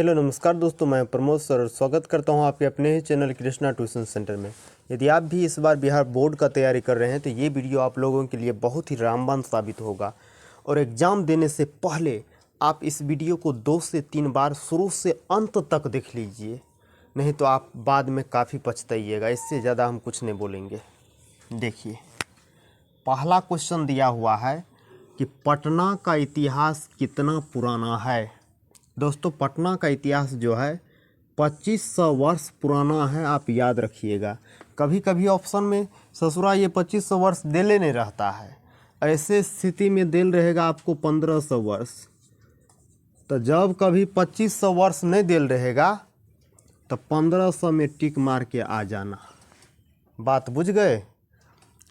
Hello नमस्कार दोस्तों, मैं प्रमोद सर और स्वागत करता हूं आपके अपने ही चैनल कृष्णा ट्यूशन सेंटर में। यदि आप भी इस बार बिहार बोर्ड का तैयारी कर रहे हैं तो ये वीडियो आप लोगों के लिए बहुत ही रामबाण साबित होगा। और एग्ज़ाम देने से पहले आप इस वीडियो को 2 से 3 बार शुरू से अंत तक देख लीजिए, नहीं तो आप बाद में काफ़ी पछताइएगा। इससे ज़्यादा हम कुछ नहीं बोलेंगे। देखिए, पहला क्वेश्चन दिया हुआ है कि पटना का इतिहास कितना पुराना है। दोस्तों, पटना का इतिहास जो है 2500 वर्ष पुराना है, आप याद रखिएगा। कभी कभी ऑप्शन में ससुरा ये 2500 वर्ष दे नहीं रहता है, ऐसे स्थिति में दिल रहेगा आपको 1500 वर्ष। तो जब कभी 2500 वर्ष नहीं दिल रहेगा तो 1500 में टिक मार के आ जाना। बात बुझ गए?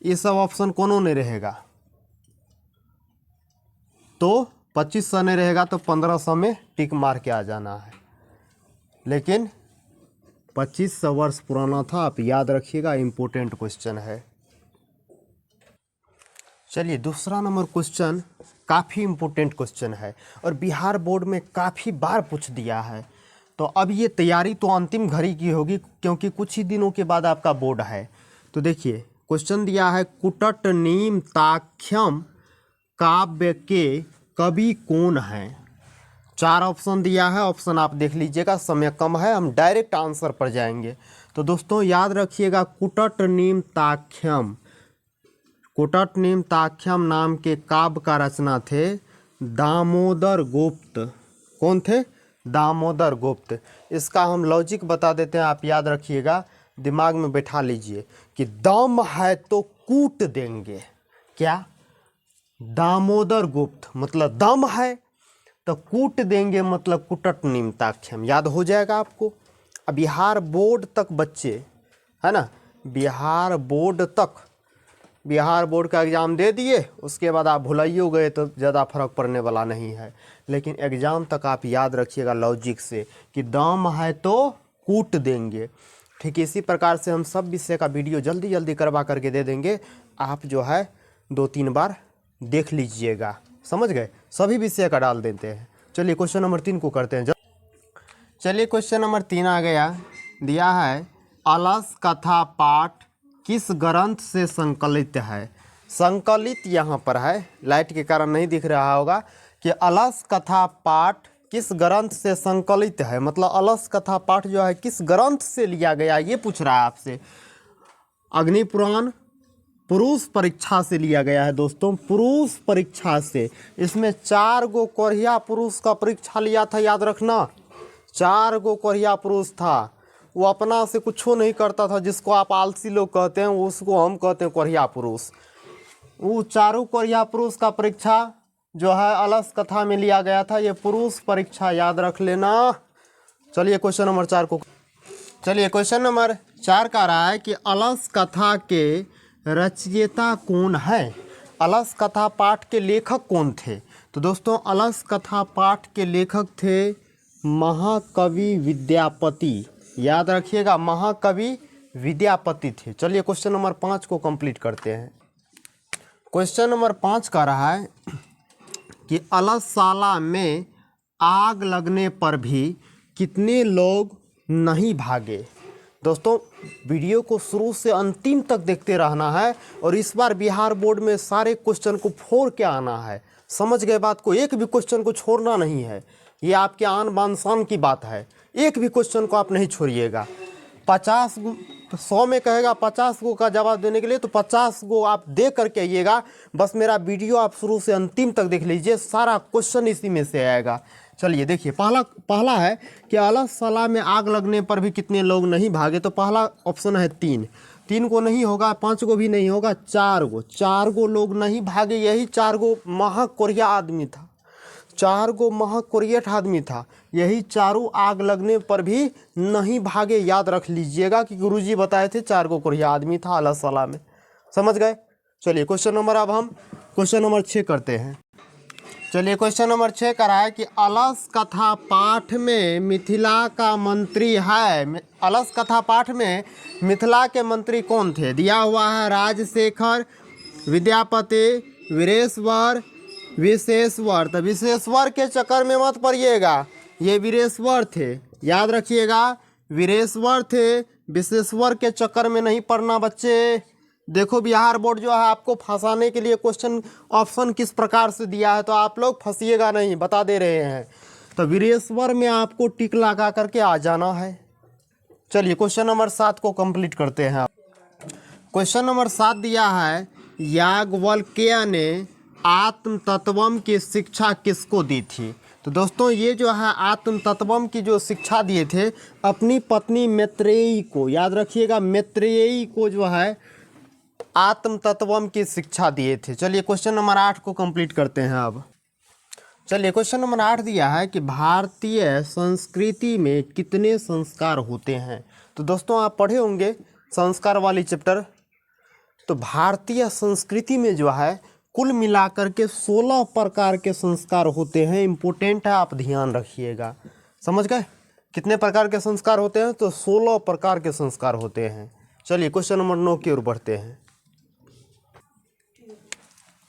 ये सब ऑप्शन कोनो नहीं रहेगा, तो 2500 नहीं रहेगा तो 1500 में टिक मार के आ जाना है। लेकिन 2500 वर्ष पुराना था, आप याद रखिएगा, इम्पोर्टेंट क्वेश्चन है। चलिए, दूसरा नंबर क्वेश्चन काफ़ी इम्पोर्टेंट क्वेश्चन है और बिहार बोर्ड में काफ़ी बार पूछ दिया है। तो अब ये तैयारी तो अंतिम घड़ी की होगी, क्योंकि कुछ ही दिनों के बाद आपका बोर्ड है। तो देखिए, क्वेश्चन दिया है कुटट नीम ताख्यम काव्य के कवि कौन हैं। 4 ऑप्शन दिया है, ऑप्शन आप देख लीजिएगा, समय कम है, हम डायरेक्ट आंसर पर जाएंगे। तो दोस्तों याद रखिएगा, कुटट नीम ताख्यम, कुटट नीम ताख्यम नाम के काव्य का रचना थे दामोदर गुप्त। कौन थे? दामोदर गुप्त। इसका हम लॉजिक बता देते हैं, आप याद रखिएगा, दिमाग में बैठा लीजिए कि दम है तो कूट देंगे। क्या? दामोदर गुप्त मतलब दम है तो कूट देंगे, मतलब कुटट नीम ताख्यम। याद हो जाएगा आपको। अब बिहार बोर्ड तक बच्चे, है ना, बिहार बोर्ड का एग्ज़ाम दे दिए, उसके बाद आप भुलाइयो गए तो ज़्यादा फर्क पड़ने वाला नहीं है। लेकिन एग्ज़ाम तक आप याद रखिएगा लॉजिक से कि दम है तो कूट देंगे। ठीक इसी प्रकार से हम सब विषय का वीडियो जल्दी जल्दी करवा करके दे देंगे। आप जो है 2-3 बार देख लीजिएगा, समझ गए? सभी विषय का डाल देते हैं। चलिए क्वेश्चन नंबर 3 को करते हैं। चलिए क्वेश्चन नंबर 3 आ गया, दिया है अलस कथा पाठ किस ग्रंथ से संकलित है। संकलित यहाँ पर है, लाइट के कारण नहीं दिख रहा होगा, कि अलस कथा पाठ किस ग्रंथ से संकलित है, मतलब अलस कथा पाठ जो है किस ग्रंथ से लिया गया, ये पूछ रहा है आपसे। अग्नि पुराण पुरुष परीक्षा से लिया गया है दोस्तों, पुरुष परीक्षा से। इसमें 4 गो कोरिया पुरुष का परीक्षा लिया था, याद रखना। 4 गो कोरिया पुरुष था, वो अपना से कुछ नहीं करता था। जिसको आप आलसी लोग कहते हैं, उसको हम कहते हैं कोरिया पुरुष। वो 4 कोरिया पुरुष का परीक्षा जो है अलस कथा में लिया गया था, ये पुरुष परीक्षा, याद रख लेना। चलिए क्वेश्चन नंबर 4 को, चलिए क्वेश्चन नंबर 4 का रहा है कि अलस कथा के रचयिता कौन है। अलस कथा पाठ के लेखक कौन थे? तो दोस्तों अलस कथा पाठ के लेखक थे महाकवि विद्यापति। याद रखिएगा, महाकवि विद्यापति थे। चलिए क्वेश्चन नंबर 5 को कंप्लीट करते हैं। क्वेश्चन नंबर 5 का रहा है कि अलसशाला में आग लगने पर भी कितने लोग नहीं भागे। दोस्तों वीडियो को शुरू से अंतिम तक देखते रहना है, और इस बार बिहार बोर्ड में सारे क्वेश्चन को फोड़ के आना है। समझ गए बात को? एक भी क्वेश्चन को छोड़ना नहीं है, ये आपके आन बान शान की बात है। एक भी क्वेश्चन को आप नहीं छोड़िएगा। 100 में कहेगा 50 गो का जवाब देने के लिए, तो 50 गो आप दे करके आइएगा। बस मेरा वीडियो आप शुरू से अंतिम तक देख लीजिए, सारा क्वेश्चन इसी में से आएगा। चलिए देखिए, पहला है कि अलसशाला में आग लगने पर भी कितने लोग नहीं भागे। तो पहला ऑप्शन है 3 को नहीं होगा, 5 को भी नहीं होगा, 4 गो लोग नहीं भागे। यही 4 गो महाकोरिया आदमी था, 4 गो महाकोरियट आदमी था, यही 4 आग लगने पर भी नहीं भागे। याद रख लीजिएगा कि गुरुजी बताए थे 4 गो कोरिया आदमी था अलसशाला में। समझ गए? चलिए क्वेश्चन नंबर, अब हम क्वेश्चन नंबर 6 करते हैं। चलिए क्वेश्चन नंबर 6 का रहा है कि अलस कथा पाठ में मिथिला का मंत्री है। अलस कथा पाठ में मिथिला के मंत्री कौन थे? दिया हुआ है राजशेखर, विद्यापति, वीरेश्वर, विशेश्वर। तो विशेश्वर के चक्कर में मत पड़िएगा, ये वीरेश्वर थे, याद रखिएगा वीरेश्वर थे, विशेश्वर के चक्कर में नहीं पड़ना बच्चे। देखो बिहार बोर्ड जो है आपको फंसाने के लिए क्वेश्चन ऑप्शन किस प्रकार से दिया है, तो आप लोग फंसिएगा नहीं, बता दे रहे हैं। तो वीरेश्वर में आपको टिक लगा करके आ जाना है। चलिए क्वेश्चन नंबर 7 को कंप्लीट करते हैं। क्वेश्चन नंबर 7 दिया है, याज्ञवल्क्य ने आत्म तत्वम की शिक्षा किसको दी थी। तो दोस्तों ये जो है आत्म तत्वम की जो शिक्षा दिए थे अपनी पत्नी मैत्रेयी को, याद रखिएगा मैत्रेयी को जो है आत्म तत्वम की शिक्षा दिए थे। चलिए क्वेश्चन नंबर 8 को कंप्लीट करते हैं अब। चलिए क्वेश्चन नंबर 8 दिया है कि भारतीय संस्कृति में कितने संस्कार होते हैं। तो दोस्तों आप पढ़े होंगे संस्कार वाली चैप्टर। तो भारतीय संस्कृति में जो है कुल मिलाकर के 16 प्रकार के संस्कार होते हैं। इम्पोर्टेंट है, आप ध्यान रखिएगा। समझ गए कितने प्रकार के संस्कार होते हैं? तो 16 प्रकार के संस्कार होते हैं। चलिए क्वेश्चन नंबर 9 की ओर बढ़ते हैं।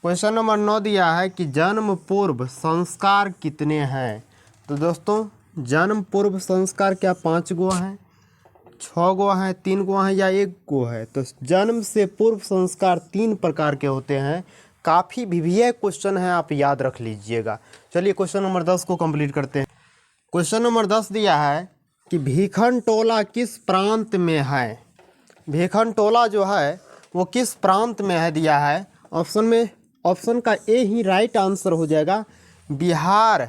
क्वेश्चन नंबर 9 दिया है कि जन्म पूर्व संस्कार कितने हैं। तो दोस्तों जन्म पूर्व संस्कार क्या 5 गो हैं, 6 गो हैं, 3 गो हैं या 1 गो है? तो जन्म से पूर्व संस्कार 3 प्रकार के होते हैं। काफ़ी भिविया क्वेश्चन है, आप याद रख लीजिएगा। चलिए क्वेश्चन नंबर 10 को कंप्लीट करते हैं। क्वेश्चन नंबर 10 दिया है कि भीखन टोला किस प्रांत में है। भीखन टोला जो है वो किस प्रांत में है दिया है। ऑप्शन का ए ही राइट आंसर हो जाएगा। बिहार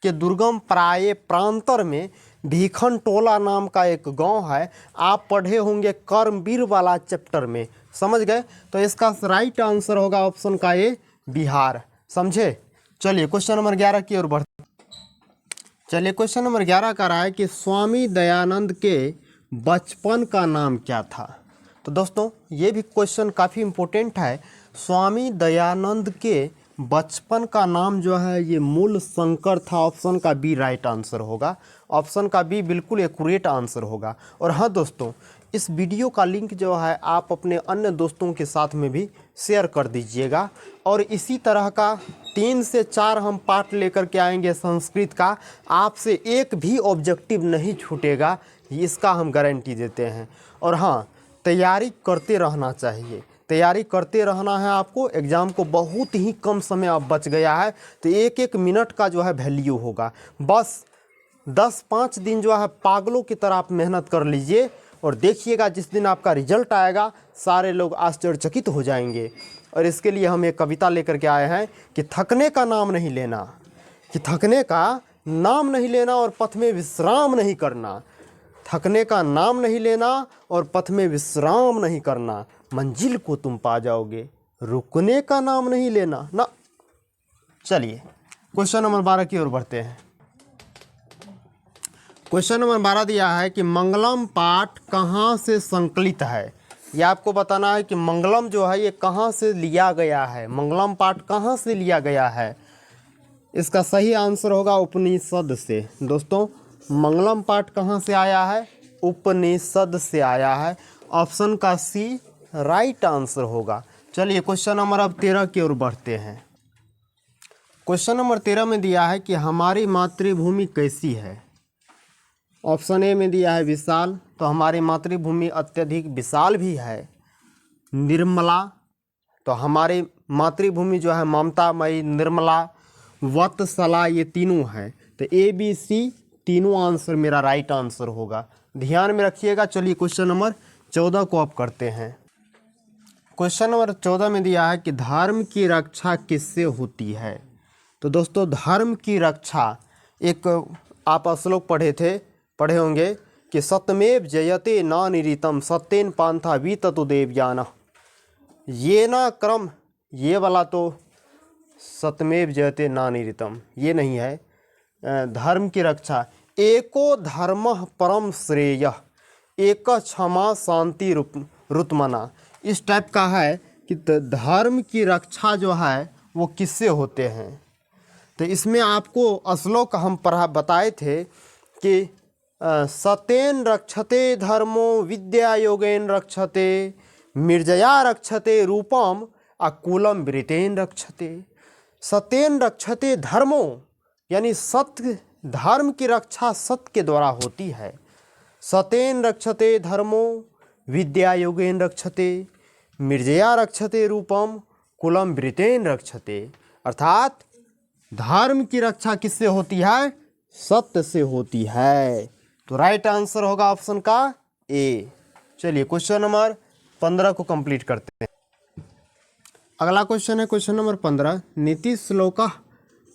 के दुर्गम प्रांतर में भीखन टोला नाम का एक गांव है। आप पढ़े होंगे कर्मवीर वाला चैप्टर में, समझ गए। तो इसका राइट आंसर होगा ऑप्शन का ए बिहार, समझे। चलिए क्वेश्चन नंबर 11 की ओर बढ़ते। चलिए क्वेश्चन नंबर 11 का रहा है कि स्वामी दयानंद के बचपन का नाम क्या था। तो दोस्तों ये भी क्वेश्चन काफ़ी इम्पोर्टेंट है। स्वामी दयानंद के बचपन का नाम जो है ये मूल शंकर था। ऑप्शन का बी राइट आंसर होगा। ऑप्शन का बी बिल्कुल एक्यूरेट आंसर होगा। और हाँ दोस्तों इस वीडियो का लिंक जो है आप अपने अन्य दोस्तों के साथ में भी शेयर कर दीजिएगा। और इसी तरह का 3 से 4 हम पार्ट लेकर के आएंगे संस्कृत का। आपसे एक भी ऑब्जेक्टिव नहीं छूटेगा, इसका हम गारंटी देते हैं। और हाँ तैयारी करते रहना चाहिए, तैयारी करते रहना है आपको। एग्ज़ाम को बहुत ही कम समय अब बच गया है, तो एक एक मिनट का जो है वैल्यू होगा। बस 10-5 दिन जो है पागलों की तरह आप मेहनत कर लीजिए और देखिएगा जिस दिन आपका रिजल्ट आएगा सारे लोग आश्चर्यचकित हो जाएंगे। और इसके लिए हम एक कविता लेकर के आए हैं कि थकने का नाम नहीं लेना, कि थकने का नाम नहीं लेना और पथ में विश्राम नहीं करना। थकने का नाम नहीं लेना और पथ में विश्राम नहीं करना, मंजिल को तुम पा जाओगे, रुकने का नाम नहीं लेना ना। चलिए क्वेश्चन नंबर 12 की ओर बढ़ते हैं। क्वेश्चन नंबर 12 दिया है कि मंगलम पाठ कहाँ से संकलित है। यह आपको बताना है कि मंगलम जो है ये कहाँ से लिया गया है। मंगलम पाठ कहाँ से लिया गया है। इसका सही आंसर होगा उपनिषद से। दोस्तों मंगलम पाठ कहाँ से आया है, उपनिषद से आया है। ऑप्शन का सी राइट आंसर होगा। चलिए क्वेश्चन नंबर अब 13 की ओर बढ़ते हैं। क्वेश्चन नंबर 13 में दिया है कि हमारी मातृभूमि कैसी है। ऑप्शन ए में दिया है विशाल, तो हमारी मातृभूमि अत्यधिक विशाल भी है। निर्मला, तो हमारी मातृभूमि जो है ममतामयी, निर्मला, वत्सला, ये तीनों हैं। तो ए बी सी तीनों आंसर मेरा राइट आंसर होगा, ध्यान में रखिएगा। चलिए क्वेश्चन नंबर 14 को आप करते हैं। क्वेश्चन नंबर 14 में दिया है कि धर्म की रक्षा किससे होती है। तो दोस्तों धर्म की रक्षा एक आप श्लोक पढ़े होंगे कि सत्यमेव जयते नानिरितम सत्येन पांथा वीततु देवयानः। ये ना क्रम, ये वाला तो सत्यमेव जयते नानिरितम ये नहीं है। धर्म की रक्षा एको धर्मः परम श्रेयः एक क्षमा शांति रुतमना, इस टाइप का है कि धर्म की रक्षा जो है वो किससे होते हैं। तो इसमें आपको श्लोक हम बताए थे कि सतेन रक्षते धर्मो विद्या योगेन रक्षते मिर्जया रक्षते रूपम अकुलम वृतेन रक्षते। सतेन रक्षते धर्मो यानी सत्य, धर्म की रक्षा सत्य के द्वारा होती है। सतेन रक्षते धर्मो विद्या योगेन रक्षते मिर्जया रक्षते रूपम कुलम वृतेन रक्षते। अर्थात धर्म की रक्षा किससे होती है? सत्य से होती है। तो राइट आंसर होगा ऑप्शन का ए। चलिए क्वेश्चन नंबर 15 को कंप्लीट करते हैं। अगला क्वेश्चन है क्वेश्चन नंबर 15। नीति श्लोका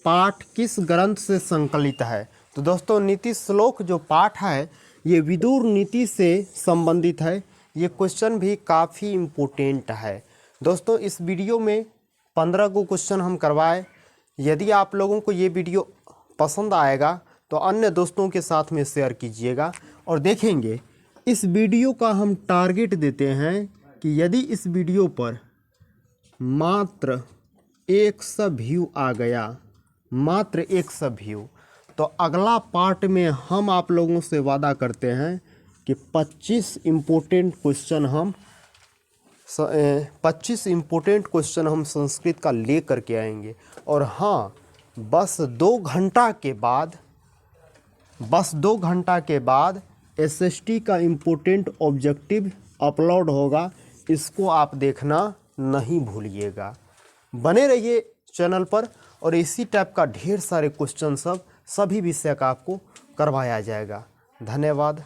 पाठ किस ग्रंथ से संकलित है? तो दोस्तों नीति श्लोक जो पाठ है ये विदुर नीति से संबंधित है। ये क्वेश्चन भी काफ़ी इम्पोर्टेंट है। दोस्तों इस वीडियो में 15 को क्वेश्चन हम करवाए। यदि आप लोगों को ये वीडियो पसंद आएगा तो अन्य दोस्तों के साथ में शेयर कीजिएगा। और देखेंगे इस वीडियो का हम टारगेट देते हैं कि यदि इस वीडियो पर मात्र 100 व्यू आ गया, मात्र 100 व्यू, तो अगला पार्ट में हम आप लोगों से वादा करते हैं कि 25 इम्पोर्टेंट क्वेश्चन हम संस्कृत का ले करके आएंगे। और हाँ, बस 2 घंटा के बाद एसएसटी का इम्पोर्टेंट ऑब्जेक्टिव अपलोड होगा। इसको आप देखना नहीं भूलिएगा। बने रहिए चैनल पर और इसी टाइप का ढेर सारे क्वेश्चन सभी विषय का आपको करवाया जाएगा। धन्यवाद।